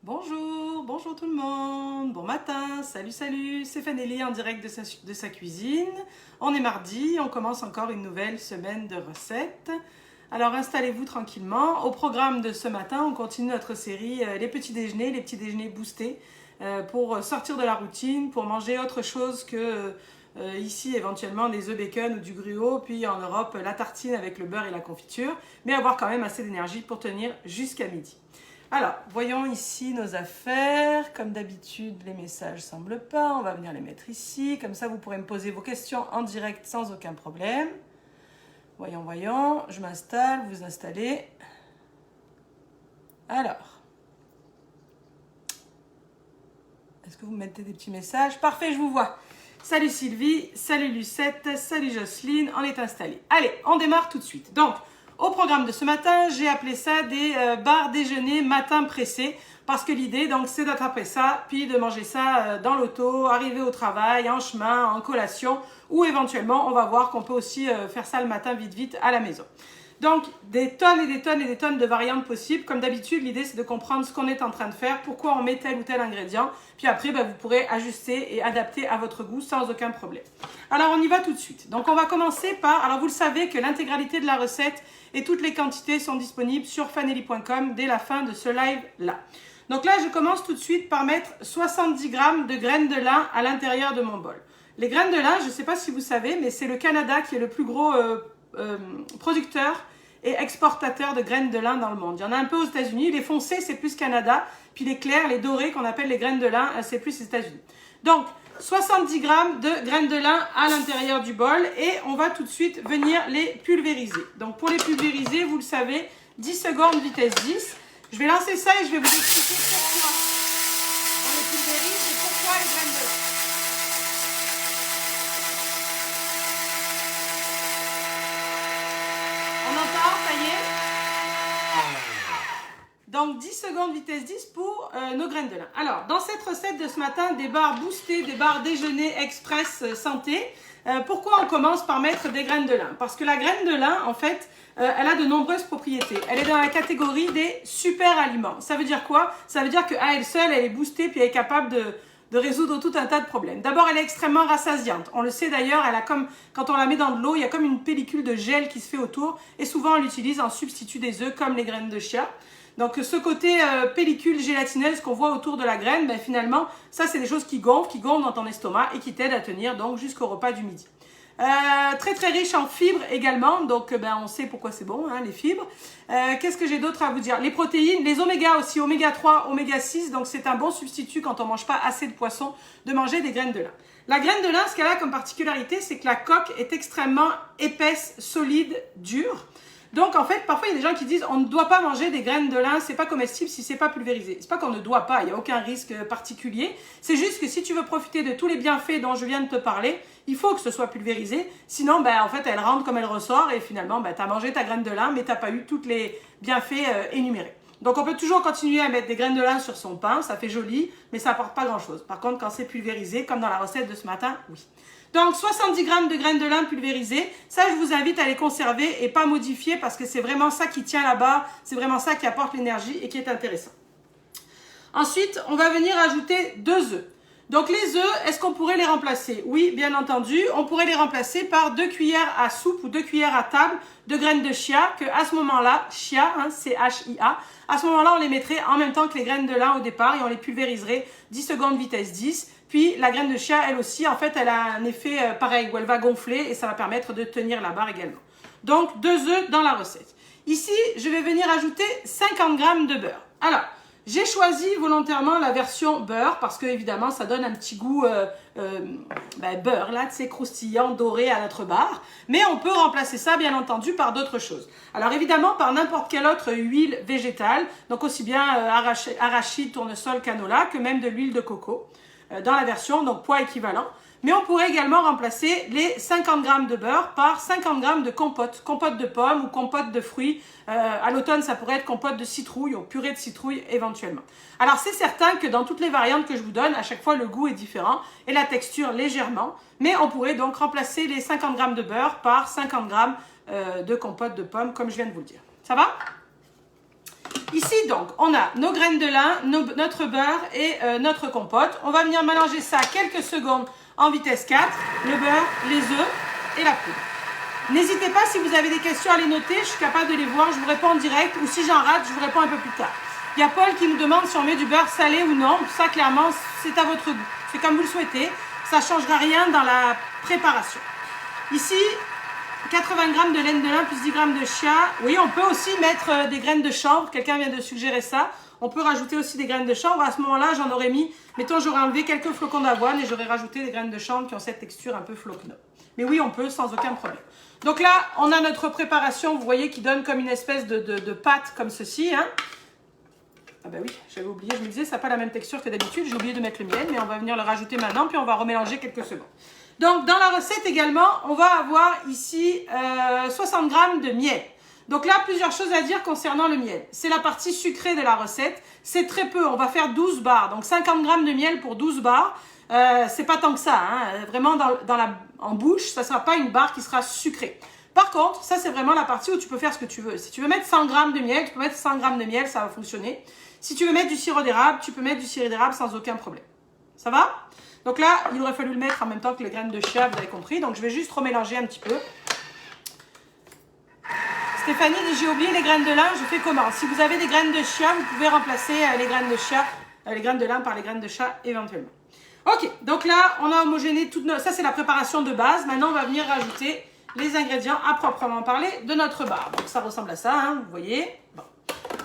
Bonjour, bonjour tout le monde, bon matin, salut, c'est Fanélie en direct de sa cuisine. On est mardi, on commence encore une nouvelle semaine de recettes. Alors installez-vous tranquillement. Au programme de ce matin, on continue notre série les petits déjeuners boostés pour sortir de la routine, pour manger autre chose que ici éventuellement des œufs bacon ou du gruau, puis en Europe la tartine avec le beurre et la confiture, mais avoir quand même assez d'énergie pour tenir jusqu'à midi. Alors, voyons ici nos affaires. Comme d'habitude, les messages ne semblent pas. On va venir les mettre ici. Comme ça, vous pourrez me poser vos questions en direct sans aucun problème. Voyons. Je m'installe, vous installez. Alors. Est-ce que vous mettez des petits messages? Parfait, je vous vois. Salut Sylvie, salut Lucette, salut Jocelyne, on est installés. Allez, on démarre tout de suite. Donc, au programme de ce matin, j'ai appelé ça des bars déjeuner matin pressé parce que l'idée, donc, c'est d'attraper ça, puis de manger ça dans l'auto, arriver au travail, en chemin, en collation, ou éventuellement, on va voir qu'on peut aussi faire ça le matin vite à la maison. Donc, des tonnes de variantes possibles. Comme d'habitude, l'idée, c'est de comprendre ce qu'on est en train de faire, pourquoi on met tel ou tel ingrédient. Puis après, vous pourrez ajuster et adapter à votre goût sans aucun problème. Alors, on y va tout de suite. Donc, on va commencer par... Alors, vous le savez que l'intégralité de la recette et toutes les quantités sont disponibles sur fanélie.com dès la fin de ce live-là. Donc là, je commence tout de suite par mettre 70 g de graines de lin à l'intérieur de mon bol. Les graines de lin, je ne sais pas si vous savez, mais c'est le Canada qui est le plus gros producteur et exportateur de graines de lin dans le monde. Il y en a un peu aux États-Unis. Les foncés, c'est plus Canada. Puis les clairs, les dorés, qu'on appelle les graines de lin, c'est plus les États-Unis. Donc, 70 g de graines de lin à l'intérieur du bol. Et on va tout de suite venir les pulvériser. Donc, pour les pulvériser, vous le savez, 10 secondes vitesse 10. Je vais lancer ça et je vais vous expliquer pourquoi on les pulvérise et pourquoi les graines de lin. On entend, ça y est. Donc 10 secondes vitesse 10 pour nos graines de lin. Alors, dans cette recette de ce matin, des barres boostées, des barres déjeuner express santé, pourquoi on commence par mettre des graines de lin? Parce que la graine de lin, en fait, elle a de nombreuses propriétés. Elle est dans la catégorie des super aliments. Ça veut dire quoi? Ça veut dire qu'à elle seule, elle est boostée puis elle est capable de résoudre tout un tas de problèmes. D'abord, elle est extrêmement rassasiante. On le sait d'ailleurs, elle a comme, quand on la met dans de l'eau, il y a comme une pellicule de gel qui se fait autour. Et souvent, on l'utilise en substitut des œufs comme les graines de chia. Donc ce côté pellicule gélatineuse qu'on voit autour de la graine, finalement, ça c'est des choses qui gonflent dans ton estomac et qui t'aident à tenir donc jusqu'au repas du midi. Très riche en fibres également, donc on sait pourquoi c'est bon, les fibres. Qu'est-ce que j'ai d'autre à vous dire? Les protéines, les oméga aussi, oméga 3, oméga 6, donc c'est un bon substitut quand on ne mange pas assez de poisson de manger des graines de lin. La graine de lin, ce qu'elle a comme particularité, c'est que la coque est extrêmement épaisse, solide, dure. Donc en fait, parfois il y a des gens qui disent on ne doit pas manger des graines de lin, c'est pas comestible si c'est pas pulvérisé. C'est pas qu'on ne doit pas, il n'y a aucun risque particulier. C'est juste que si tu veux profiter de tous les bienfaits dont je viens de te parler, il faut que ce soit pulvérisé. Sinon, en fait, elle rentre comme elle ressort et finalement, tu as mangé ta graine de lin, mais tu n'as pas eu tous les bienfaits énumérés. Donc on peut toujours continuer à mettre des graines de lin sur son pain, ça fait joli, mais ça apporte pas grand-chose. Par contre, quand c'est pulvérisé, comme dans la recette de ce matin, oui. Donc 70 g de graines de lin pulvérisées, ça je vous invite à les conserver et pas modifier parce que c'est vraiment ça qui tient là-bas, c'est vraiment ça qui apporte l'énergie et qui est intéressant. Ensuite, on va venir ajouter 2 œufs. Donc les œufs, est-ce qu'on pourrait les remplacer? Oui, bien entendu, on pourrait les remplacer par 2 cuillères à soupe ou 2 cuillères à table de graines de chia, que à ce moment-là, chia, C-H-I-A, à ce moment-là, on les mettrait en même temps que les graines de lin au départ et on les pulvériserait 10 secondes vitesse 10. Puis la graine de chia, elle aussi, en fait, elle a un effet pareil où elle va gonfler et ça va permettre de tenir la barre également. Donc 2 œufs dans la recette. Ici, je vais venir ajouter 50 g de beurre. Alors, j'ai choisi volontairement la version beurre parce que évidemment ça donne un petit goût beurre là, tu sais, croustillant, doré à notre barre. Mais on peut remplacer ça bien entendu par d'autres choses. Alors évidemment par n'importe quelle autre huile végétale, donc aussi bien arachide, tournesol, canola que même de l'huile de coco dans la version donc poids équivalent. Mais on pourrait également remplacer les 50 g de beurre par 50 g de compote. Compote de pommes ou compote de fruits. À l'automne, ça pourrait être compote de citrouille ou purée de citrouille éventuellement. Alors, c'est certain que dans toutes les variantes que je vous donne, à chaque fois, le goût est différent et la texture légèrement. Mais on pourrait donc remplacer les 50 g de beurre par 50 g de compote de pommes, comme je viens de vous le dire. Ça va? Ici, donc, on a nos graines de lin, notre beurre et notre compote. On va venir mélanger ça quelques secondes en vitesse 4, le beurre, les œufs et la poudre. N'hésitez pas, si vous avez des questions, à les noter, je suis capable de les voir, je vous réponds en direct, ou si j'en rate, je vous réponds un peu plus tard. Il y a Paul qui nous demande si on met du beurre salé ou non. Ça, clairement, c'est à votre goût. C'est comme vous le souhaitez. Ça ne changera rien dans la préparation. Ici, 80 g de laine de lin plus 10 g de chia. Oui, on peut aussi mettre des graines de chanvre. Quelqu'un vient de suggérer ça. On peut rajouter aussi des graines de chanvre. À ce moment-là, j'en aurais mis, mettons, j'aurais enlevé quelques flocons d'avoine et j'aurais rajouté des graines de chanvre qui ont cette texture un peu floconneux. Mais oui, on peut sans aucun problème. Donc là, on a notre préparation, vous voyez, qui donne comme une espèce de pâte comme ceci. Hein. Ah ben oui, j'avais oublié, je me disais, ça n'a pas la même texture que d'habitude. J'ai oublié de mettre le miel, mais on va venir le rajouter maintenant, puis on va remélanger quelques secondes. Donc, dans la recette également, on va avoir ici 60 g de miel. Donc là, plusieurs choses à dire concernant le miel. C'est la partie sucrée de la recette. C'est très peu, on va faire 12 barres. Donc 50 g de miel pour 12 barres. C'est pas tant que ça. Hein. Vraiment, en bouche, ça ne sera pas une barre qui sera sucrée. Par contre, ça, c'est vraiment la partie où tu peux faire ce que tu veux. Si tu veux mettre 100 g de miel, tu peux mettre 100 g de miel, ça va fonctionner. Si tu veux mettre du sirop d'érable, tu peux mettre du sirop d'érable sans aucun problème. Ça va? Donc là, il aurait fallu le mettre en même temps que les graines de chia, vous avez compris. Donc, je vais juste remélanger un petit peu. Stéphanie dit, j'ai oublié les graines de lin, je fais comment? Si vous avez des graines de chia, vous pouvez remplacer les graines de chia, les graines de lin par les graines de chia éventuellement. Ok, donc là, on a homogénéé toute notre... Ça, c'est la préparation de base. Maintenant, on va venir rajouter les ingrédients à proprement parler de notre barre. Donc, ça ressemble à ça, hein, vous voyez. Bon.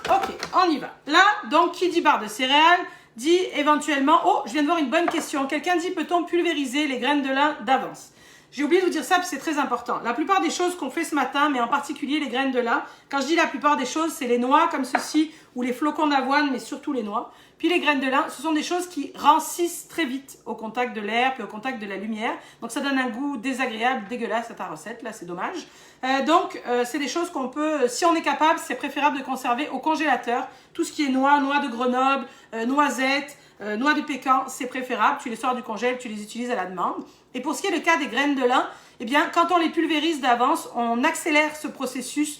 Ok, on y va. Là, donc, qui dit barre de céréales, dit éventuellement... Oh, je viens de voir une bonne question. Quelqu'un dit, peut-on pulvériser les graines de lin d'avance? J'ai oublié de vous dire ça, puis c'est très important. La plupart des choses qu'on fait ce matin, mais en particulier les graines de lin, quand je dis la plupart des choses, c'est les noix comme ceci, ou les flocons d'avoine, mais surtout les noix. Puis les graines de lin, ce sont des choses qui rancissent très vite au contact de l'air, puis au contact de la lumière. Donc ça donne un goût désagréable, dégueulasse à ta recette, là c'est dommage. C'est des choses qu'on peut, si on est capable, c'est préférable de conserver au congélateur. Tout ce qui est noix de Grenoble, noisettes, noix de pécan, c'est préférable. Tu les sors du congèle, tu les utilises à la demande. Et pour ce qui est le cas des graines de lin, eh bien, quand on les pulvérise d'avance, on accélère ce processus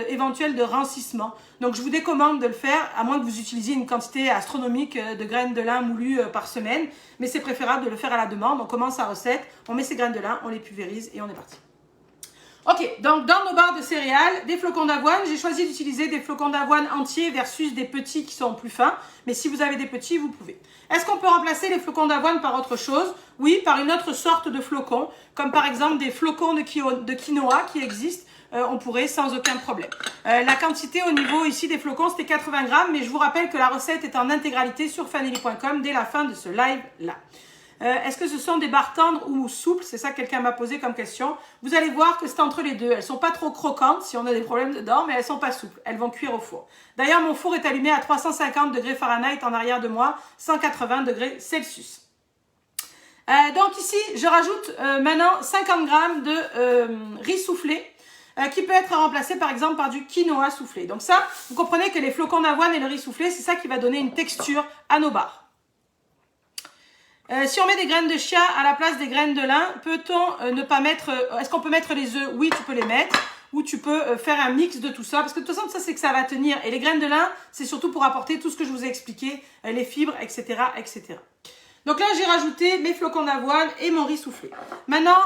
éventuel de rancissement. Donc, je vous décommande de le faire, à moins que vous utilisiez une quantité astronomique de graines de lin moulues par semaine. Mais c'est préférable de le faire à la demande. On commence sa recette, on met ses graines de lin, on les pulvérise et on est parti. Ok, donc dans nos barres de céréales, des flocons d'avoine, j'ai choisi d'utiliser des flocons d'avoine entiers versus des petits qui sont plus fins. Mais si vous avez des petits, vous pouvez. Est-ce qu'on peut remplacer les flocons d'avoine par autre chose? Oui, par une autre sorte de flocons, comme par exemple des flocons de quinoa qui existent. On pourrait sans aucun problème. La quantité au niveau ici des flocons, c'était 80 g, mais je vous rappelle que la recette est en intégralité sur fanelli.com dès la fin de ce live-là. Est-ce que ce sont des barres tendres ou souples? C'est ça que quelqu'un m'a posé comme question. Vous allez voir que c'est entre les deux. Elles sont pas trop croquantes si on a des problèmes dedans, mais elles sont pas souples. Elles vont cuire au four. D'ailleurs, mon four est allumé à 350 degrés Fahrenheit en arrière de moi, 180 degrés Celsius. Donc ici, je rajoute maintenant 50 g de riz soufflé. Qui peut être remplacé par exemple par du quinoa soufflé. Donc ça, vous comprenez que les flocons d'avoine et le riz soufflé, c'est ça qui va donner une texture à nos barres. Si on met des graines de chia à la place des graines de lin, peut-on ne pas mettre... Est-ce qu'on peut mettre les œufs? Oui, tu peux les mettre. Ou tu peux faire un mix de tout ça. Parce que de toute façon, ça, c'est que ça va tenir. Et les graines de lin, c'est surtout pour apporter tout ce que je vous ai expliqué, les fibres, etc., etc. Donc là, j'ai rajouté mes flocons d'avoine et mon riz soufflé. Maintenant,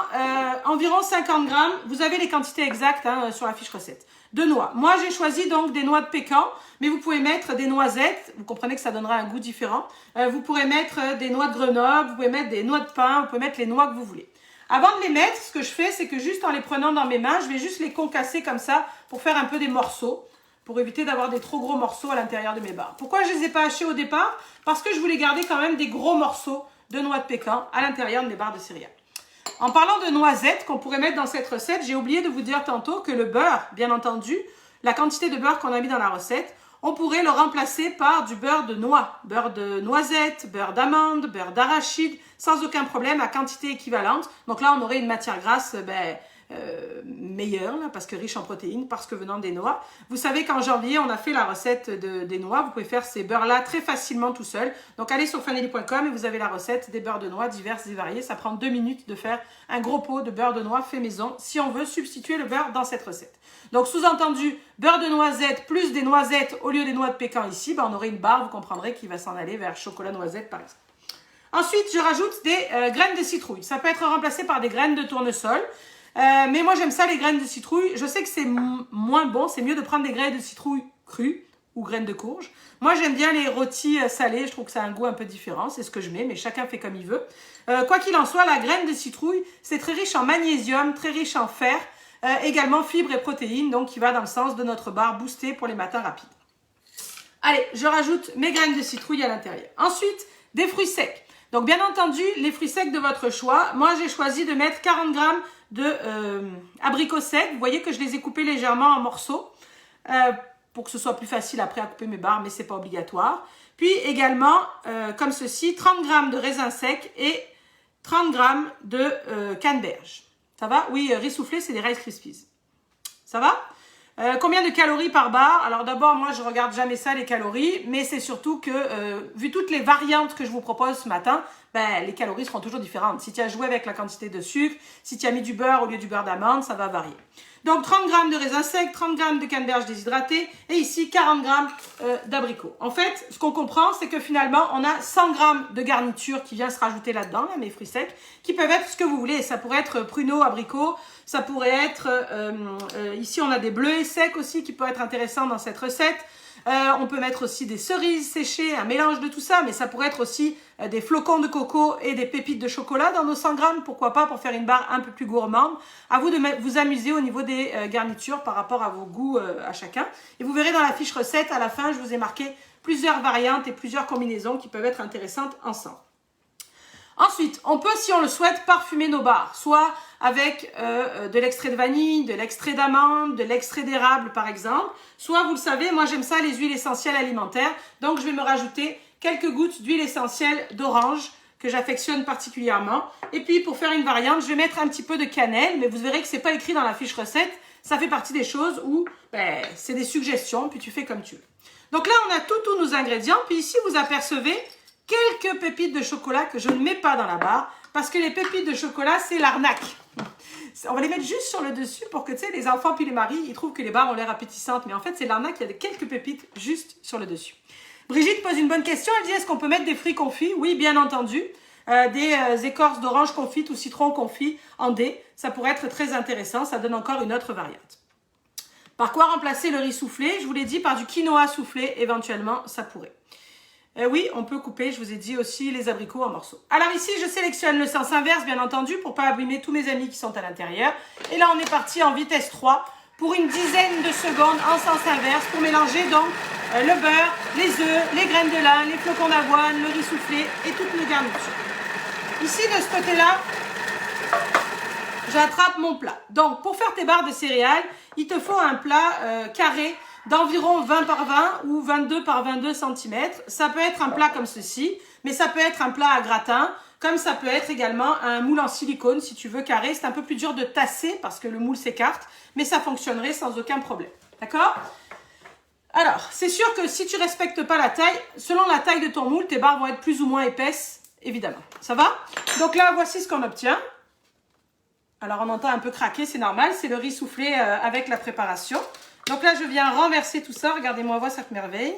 environ 50 g. Vous avez les quantités exactes hein, sur la fiche recette. De noix. Moi, j'ai choisi donc des noix de pécan, mais vous pouvez mettre des noisettes. Vous comprenez que ça donnera un goût différent. Vous pourrez mettre des noix de Grenoble, vous pouvez mettre des noix de pin, vous pouvez mettre les noix que vous voulez. Avant de les mettre, ce que je fais, c'est que juste en les prenant dans mes mains, je vais juste les concasser comme ça pour faire un peu des morceaux, pour éviter d'avoir des trop gros morceaux à l'intérieur de mes barres. Pourquoi je ne les ai pas hachés au départ? Parce que je voulais garder quand même des gros morceaux de noix de pécan à l'intérieur de mes barres de céréales. En parlant de noisettes qu'on pourrait mettre dans cette recette, j'ai oublié de vous dire tantôt que le beurre, bien entendu, la quantité de beurre qu'on a mis dans la recette, on pourrait le remplacer par du beurre de noix, beurre de noisette, beurre d'amande, beurre d'arachide, sans aucun problème à quantité équivalente. Donc là, on aurait une matière grasse meilleur, là, parce que riche en protéines, parce que venant des noix. Vous savez qu'en janvier, on a fait la recette des noix. Vous pouvez faire ces beurres-là très facilement tout seul. Donc, allez sur fanelli.com et vous avez la recette des beurres de noix diverses et variés. Ça prend 2 minutes de faire un gros pot de beurre de noix fait maison si on veut substituer le beurre dans cette recette. Donc, sous-entendu, beurre de noisette plus des noisettes au lieu des noix de pécan ici, ben, on aurait une barre, vous comprendrez, qui va s'en aller vers chocolat noisette, par exemple. Ensuite, je rajoute des graines de citrouille. Ça peut être remplacé par des graines de tournesol. Mais moi, j'aime ça, les graines de citrouille. Je sais que c'est moins bon. C'est mieux de prendre des graines de citrouille crues ou graines de courge. Moi, j'aime bien les rôtis salés. Je trouve que ça a un goût un peu différent. C'est ce que je mets, mais chacun fait comme il veut. Quoi qu'il en soit, la graine de citrouille, c'est très riche en magnésium, très riche en fer. Également fibres et protéines, donc qui va dans le sens de notre barre boostée pour les matins rapides. Allez, je rajoute mes graines de citrouille à l'intérieur. Ensuite, des fruits secs. Donc, bien entendu, les fruits secs de votre choix. Moi, j'ai choisi de mettre 40 grammes de abricots secs. Vous voyez que je les ai coupés légèrement en morceaux pour que ce soit plus facile après à couper mes barres, mais ce n'est pas obligatoire. Puis également, comme ceci, 30 grammes de raisins secs et 30 grammes de canneberge. Ça va? Oui, riz soufflé, c'est des Rice Krispies. Ça va? Combien de calories par barre? Alors d'abord, moi, je regarde jamais ça, les calories, mais c'est surtout que, vu toutes les variantes que je vous propose ce matin, ben, les calories seront toujours différentes. Si tu as joué avec la quantité de sucre, si tu as mis du beurre au lieu du beurre d'amande, ça va varier. Donc 30 grammes de raisins secs, 30 grammes de canneberge déshydratée et ici 40 grammes d'abricots. En fait, ce qu'on comprend, c'est que finalement, on a 100 grammes de garniture qui vient se rajouter là-dedans, là, mes fruits secs, qui peuvent être ce que vous voulez. Ça pourrait être pruneaux, abricots, ça pourrait être, ici on a des bleuets secs aussi qui peuvent être intéressants dans cette recette. On peut mettre aussi des cerises séchées, un mélange de tout ça, mais ça pourrait être aussi des flocons de coco et des pépites de chocolat dans nos 100 grammes, pourquoi pas, pour faire une barre un peu plus gourmande. À vous de vous amuser au niveau des garnitures par rapport à vos goûts à chacun. Et vous verrez dans la fiche recette, à la fin, je vous ai marqué plusieurs variantes et plusieurs combinaisons qui peuvent être intéressantes ensemble. Ensuite, on peut, si on le souhaite, parfumer nos barres, soit avec de l'extrait de vanille, de l'extrait d'amande, de l'extrait d'érable par exemple, soit, vous le savez, moi j'aime ça, les huiles essentielles alimentaires, donc je vais me rajouter quelques gouttes d'huile essentielle d'orange que j'affectionne particulièrement. Et puis pour faire une variante, je vais mettre un petit peu de cannelle, mais vous verrez que c'est pas écrit dans la fiche recette, ça fait partie des choses où c'est des suggestions, puis tu fais comme tu veux. Donc là, on a tous nos ingrédients, puis ici vous apercevez quelques pépites de chocolat que je ne mets pas dans la barre parce que les pépites de chocolat, c'est l'arnaque. On va les mettre juste sur le dessus pour que, tu sais, les enfants puis les maris, ils trouvent que les barres ont l'air appétissantes. Mais en fait, c'est l'arnaque, il y a quelques pépites juste sur le dessus. Brigitte pose une bonne question. Elle dit, est-ce qu'on peut mettre des fruits confits? Oui, bien entendu. Des écorces d'orange confites ou citron confit en dés. Ça pourrait être très intéressant. Ça donne encore une autre variante. Par quoi remplacer le riz soufflé? Je vous l'ai dit, par du quinoa soufflé, éventuellement, ça pourrait. Oui, on peut couper, je vous ai dit aussi, les abricots en morceaux. Alors ici, je sélectionne le sens inverse, bien entendu, pour pas abîmer tous mes amis qui sont à l'intérieur. Et là, on est parti en vitesse 3 pour une dizaine de secondes en sens inverse pour mélanger donc le beurre, les œufs, les graines de lin, les flocons d'avoine, le riz soufflé et toutes nos garnitures. Ici, de ce côté-là, j'attrape mon plat. Donc, pour faire tes barres de céréales, il te faut un plat carré d'environ 20 par 20 ou 22 par 22 cm. Ça peut être un plat comme ceci, mais ça peut être un plat à gratin, comme ça peut être également un moule en silicone si tu veux carré. C'est un peu plus dur de tasser parce que le moule s'écarte, mais ça fonctionnerait sans aucun problème. D'accord? Alors, c'est sûr que si tu respectes pas la taille, selon la taille de ton moule, tes barres vont être plus ou moins épaisses, évidemment. Ça va? Donc là, voici ce qu'on obtient. Alors, on entend un peu craquer, c'est normal. C'est le riz soufflé avec la préparation. Donc là, je viens renverser tout ça. Regardez-moi voir cette merveille.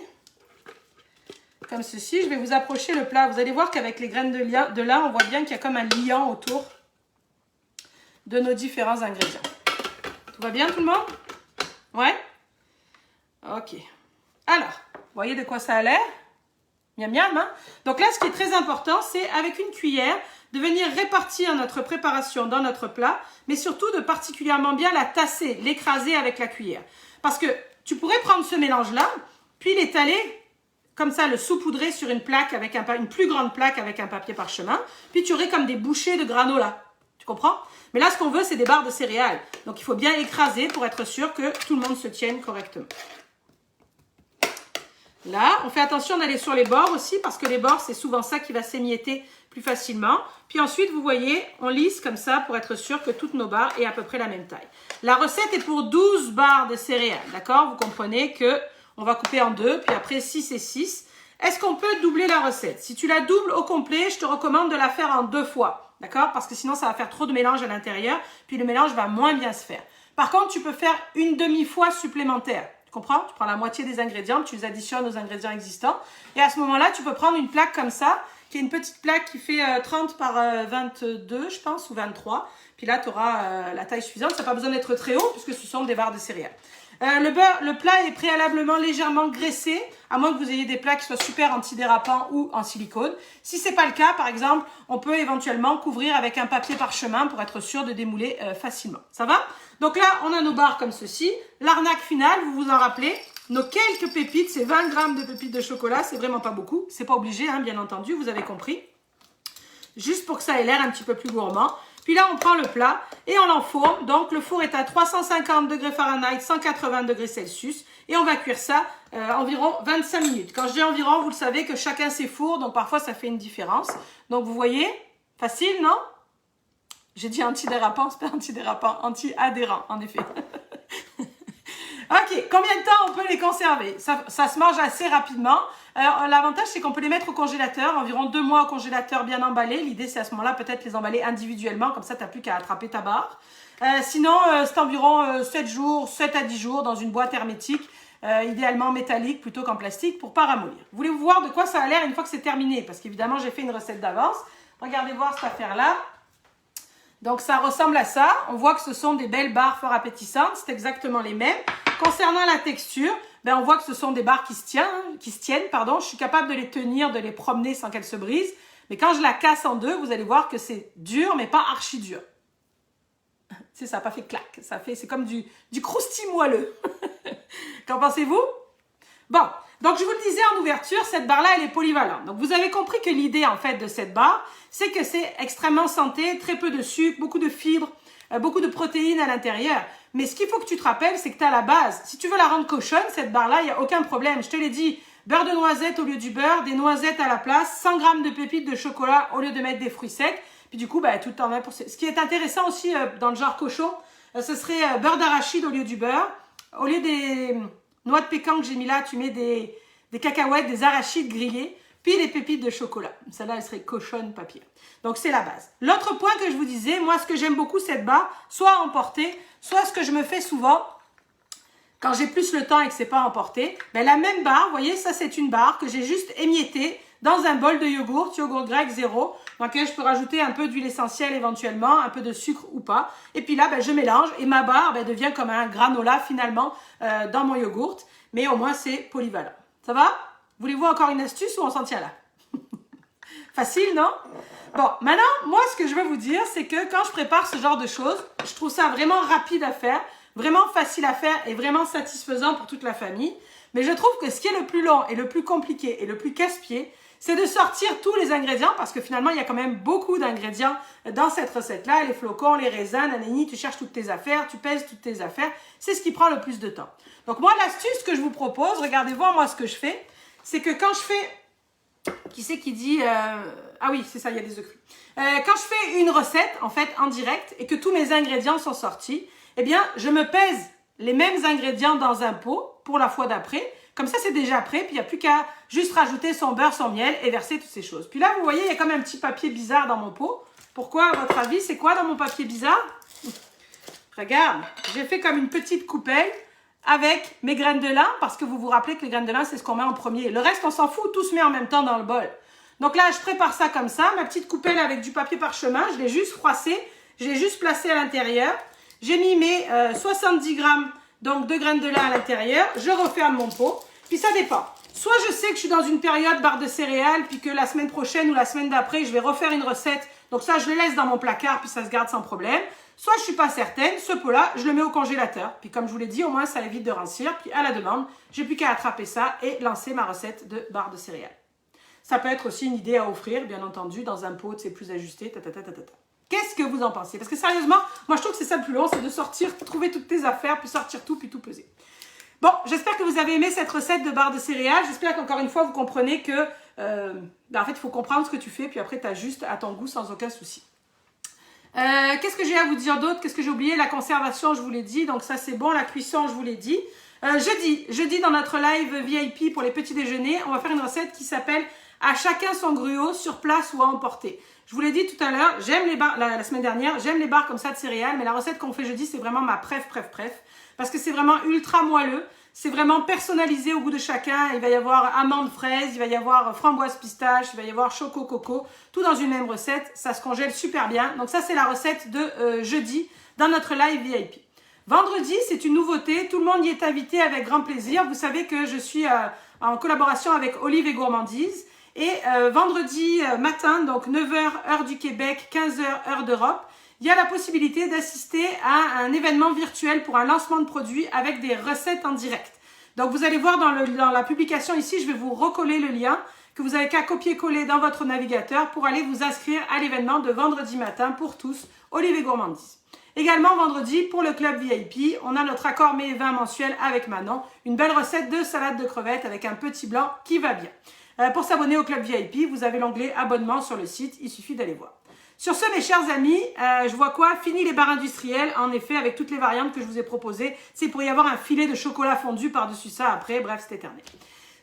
Comme ceci. Je vais vous approcher le plat. Vous allez voir qu'avec les graines de lin, on voit bien qu'il y a comme un liant autour de nos différents ingrédients. Tout va bien tout le monde? Ouais? Ok. Alors, vous voyez de quoi ça a l'air? Miam miam, hein? Donc là, ce qui est très important, c'est avec une cuillère, de venir répartir notre préparation dans notre plat, mais surtout de particulièrement bien la tasser, l'écraser avec la cuillère. Parce que tu pourrais prendre ce mélange-là, puis l'étaler, comme ça, le saupoudrer sur une plaque, avec une plus grande plaque avec un papier parchemin, puis tu aurais comme des bouchées de granola. Tu comprends? Mais là, ce qu'on veut, c'est des barres de céréales. Donc, il faut bien écraser pour être sûr que tout le monde se tienne correctement. Là, on fait attention d'aller sur les bords aussi parce que les bords, c'est souvent ça qui va s'émietter plus facilement. Puis ensuite, vous voyez, on lisse comme ça pour être sûr que toutes nos barres aient à peu près la même taille. La recette est pour 12 barres de céréales, d'accord? Vous comprenez que on va couper en deux, puis après 6 et 6. Est-ce qu'on peut doubler la recette? Si tu la doubles au complet, je te recommande de la faire en 2 fois, d'accord? Parce que sinon, ça va faire trop de mélange à l'intérieur, puis le mélange va moins bien se faire. Par contre, tu peux faire une demi-fois supplémentaire. Tu comprends? Tu prends la moitié des ingrédients, tu les additionnes aux ingrédients existants. Et à ce moment-là, tu peux prendre une plaque comme ça, qui est une petite plaque qui fait 30 par 22, je pense, ou 23. Puis là, tu auras la taille suffisante. Ça n'a pas besoin d'être très haut, puisque ce sont des barres de céréales. Le plat est préalablement légèrement graissé, à moins que vous ayez des plats qui soient super antidérapants ou en silicone. Si ce n'est pas le cas, par exemple, on peut éventuellement couvrir avec un papier parchemin pour être sûr de démouler facilement. Ça va? Donc là, on a nos barres comme ceci. L'arnaque finale, vous vous en rappelez, nos quelques pépites, c'est 20 grammes de pépites de chocolat, c'est vraiment pas beaucoup. C'est pas obligé, hein, bien entendu, vous avez compris. Juste pour que ça ait l'air un petit peu plus gourmand. Puis là, on prend le plat et on l'enfourne. Donc, le four est à 350 degrés Fahrenheit, 180 degrés Celsius. Et on va cuire ça environ 25 minutes. Quand je dis environ, vous le savez que chacun ses fours. Donc, parfois, ça fait une différence. Donc, vous voyez, facile, non? J'ai dit antidérapant, c'est pas antidérapant, anti-adhérent, en effet. Ok, combien de temps on peut les conserver? Ça se mange assez rapidement. L'avantage, c'est qu'on peut les mettre au congélateur, environ 2 mois au congélateur bien emballés. L'idée, c'est à ce moment-là peut-être les emballer individuellement, comme ça, tu n'as plus qu'à attraper ta barre. Sinon, c'est environ 7 jours, 7 à 10 jours dans une boîte hermétique, idéalement métallique plutôt qu'en plastique pour ne pas ramollir. Voulez-vous voir de quoi ça a l'air une fois que c'est terminé? Parce qu'évidemment, j'ai fait une recette d'avance. Regardez voir cette affaire-là. Donc, ça ressemble à ça. On voit que ce sont des belles barres fort appétissantes. C'est exactement les mêmes. Concernant la texture, ben on voit que ce sont des barres qui se tiennent. Je suis capable de les tenir, de les promener sans qu'elles se brisent. Mais quand je la casse en deux, vous allez voir que c'est dur, mais pas archi dur. Tu sais, ça n'a pas fait clac. C'est comme du croustille moelleux. Qu'en pensez-vous? Bon, donc je vous le disais en ouverture, cette barre-là, elle est polyvalente. Donc vous avez compris que l'idée, en fait, de cette barre, c'est que c'est extrêmement santé, très peu de sucre, beaucoup de fibres, beaucoup de protéines à l'intérieur. Mais ce qu'il faut que tu te rappelles, c'est que tu as la base. Si tu veux la rendre cochonne, cette barre-là, il n'y a aucun problème. Je te l'ai dit, beurre de noisette au lieu du beurre, des noisettes à la place, 100 grammes de pépites de chocolat au lieu de mettre des fruits secs. Puis du coup, bah, tout en a pour... Ce qui est intéressant aussi dans le genre cochon, ce serait beurre d'arachide au lieu du beurre. Au lieu des noix de pécan que j'ai mis là, tu mets des cacahuètes, des arachides grillés, puis des pépites de chocolat. Celle-là, elle serait cochonne papier. Donc, c'est la base. L'autre point que je vous disais, moi, ce que j'aime beaucoup, cette barre, soit à emporter, soit ce que je me fais souvent, quand j'ai plus le temps et que c'est pas à emporter, ben, la même barre, vous voyez, ça, c'est une barre que j'ai juste émiettée dans un bol de yogourt grec 0, dans lequel je peux rajouter un peu d'huile essentielle éventuellement, un peu de sucre ou pas. Et puis là, ben, je mélange et ma barre ben, devient comme un granola finalement dans mon yogourt. Mais au moins, c'est polyvalent. Ça va? Voulez-vous encore une astuce ou on s'en tient là? Facile, non? Bon, maintenant, moi, ce que je veux vous dire, c'est que quand je prépare ce genre de choses, je trouve ça vraiment rapide à faire, vraiment facile à faire et vraiment satisfaisant pour toute la famille. Mais je trouve que ce qui est le plus long et le plus compliqué et le plus casse-pied, c'est de sortir tous les ingrédients parce que finalement, il y a quand même beaucoup d'ingrédients dans cette recette-là. Les flocons, les raisins, nanani, tu cherches toutes tes affaires, tu pèses toutes tes affaires. C'est ce qui prend le plus de temps. Donc moi, l'astuce que je vous propose, regardez voir moi ce que je fais, c'est que quand je fais... Qui c'est qui dit... Ah oui, c'est ça, il y a des œufs crus. Quand je fais une recette, en fait, en direct, et que tous mes ingrédients sont sortis, eh bien, je me pèse les mêmes ingrédients dans un pot pour la fois d'après. Comme ça, c'est déjà prêt, puis il n'y a plus qu'à juste rajouter son beurre, son miel et verser toutes ces choses. Puis là, vous voyez, il y a comme un petit papier bizarre dans mon pot. Pourquoi, à votre avis, c'est quoi dans mon papier bizarre? Regarde, j'ai fait comme une petite coupelle avec mes graines de lin, parce que vous vous rappelez que les graines de lin, c'est ce qu'on met en premier. Le reste, on s'en fout, tout se met en même temps dans le bol. Donc là, je prépare ça comme ça, ma petite coupelle avec du papier parchemin, je l'ai juste froissé, je l'ai juste placé à l'intérieur. J'ai mis mes 70 grammes donc, de graines de lin à l'intérieur, je referme mon pot, puis ça dépend. Soit je sais que je suis dans une période barre de céréales, puis que la semaine prochaine ou la semaine d'après, je vais refaire une recette, donc ça, je le laisse dans mon placard, puis ça se garde sans problème. Soit je ne suis pas certaine, ce pot-là, je le mets au congélateur. Puis comme je vous l'ai dit, au moins ça évite de rancir. Puis à la demande, j'ai plus qu'à attraper ça et lancer ma recette de barre de céréales. Ça peut être aussi une idée à offrir, bien entendu, dans un pot, c'est plus ajusté. Qu'est-ce que vous en pensez? Parce que sérieusement, moi je trouve que c'est ça le plus long, c'est de sortir, trouver toutes tes affaires, puis sortir tout, puis tout peser. Bon, j'espère que vous avez aimé cette recette de barres de céréales. J'espère qu'encore une fois, vous comprenez que, en fait, il faut comprendre ce que tu fais, puis après, tu as juste à ton goût sans aucun souci. Qu'est-ce que j'ai à vous dire d'autre? Qu'est-ce que j'ai oublié? La conservation, je vous l'ai dit, donc ça c'est bon. La cuisson, je vous l'ai dit. Jeudi, dans notre live VIP pour les petits déjeuners, on va faire une recette qui s'appelle « À chacun son gruau, sur place ou à emporter ». Je vous l'ai dit tout à l'heure, j'aime les barres, la semaine dernière, j'aime les barres comme ça de céréales, mais la recette qu'on fait jeudi, c'est vraiment ma préf. Parce que c'est vraiment ultra moelleux, c'est vraiment personnalisé au goût de chacun. Il va y avoir amandes fraises, il va y avoir framboise pistache, il va y avoir choco coco, tout dans une même recette. Ça se congèle super bien. Donc ça, c'est la recette de jeudi dans notre live VIP. Vendredi, c'est une nouveauté. Tout le monde y est invité avec grand plaisir. Vous savez que je suis en collaboration avec Olive et Gourmandise. Et vendredi matin, donc 9h heure du Québec, 15h heure d'Europe, il y a la possibilité d'assister à un événement virtuel pour un lancement de produit avec des recettes en direct. Donc vous allez voir dans la publication ici, je vais vous recoller le lien que vous avez qu'à copier-coller dans votre navigateur pour aller vous inscrire à l'événement de vendredi matin pour tous, Olive et Gourmandise. Également vendredi, pour le club VIP, on a notre accord mets et vin mensuel avec Manon, une belle recette de salade de crevettes avec un petit blanc qui va bien. Pour s'abonner au club VIP, vous avez l'onglet abonnement sur le site, il suffit d'aller voir. Sur ce, mes chers amis, je vois quoi? Fini les barres industrielles, en effet, avec toutes les variantes que je vous ai proposées. C'est pour y avoir un filet de chocolat fondu par-dessus ça après. Bref, c'est éternel.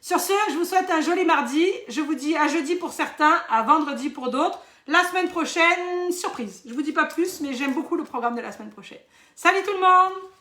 Sur ce, je vous souhaite un joli mardi. Je vous dis à jeudi pour certains, à vendredi pour d'autres. La semaine prochaine, surprise. Je vous dis pas plus, mais j'aime beaucoup le programme de la semaine prochaine. Salut tout le monde!